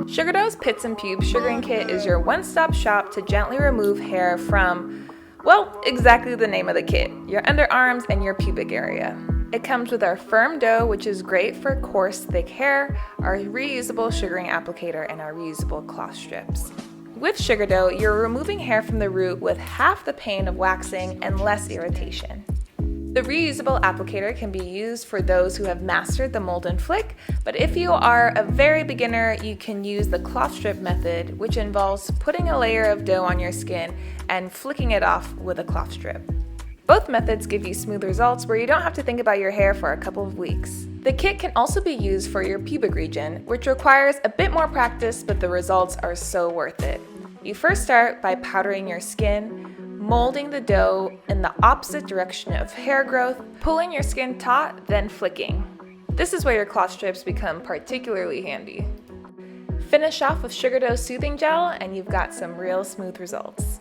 Sugardoh's Pits and Pubes Sugaring Kit is your one-stop shop to gently remove hair from, well, exactly the name of the kit, your underarms and your pubic area. It comes with our firm dough, which is great for coarse, thick hair, our reusable sugaring applicator, and our reusable cloth strips. With Sugardoh, you're removing hair from the root with half the pain of waxing and less irritation. The reusable applicator can be used for those who have mastered the mold and flick, but if you are a very beginner, you can use the cloth strip method, which involves putting a layer of dough on your skin and flicking it off with a cloth strip. Both methods give you smooth results where you don't have to think about your hair for a couple of weeks. The kit can also be used for your pubic region, which requires a bit more practice, but the results are so worth it. You first start by powdering your skin, molding the dough in the opposite direction of hair growth, pulling your skin taut, then flicking. This is where your cloth strips become particularly handy. Finish off with Sugardoh Soothing Gel and you've got some real smooth results.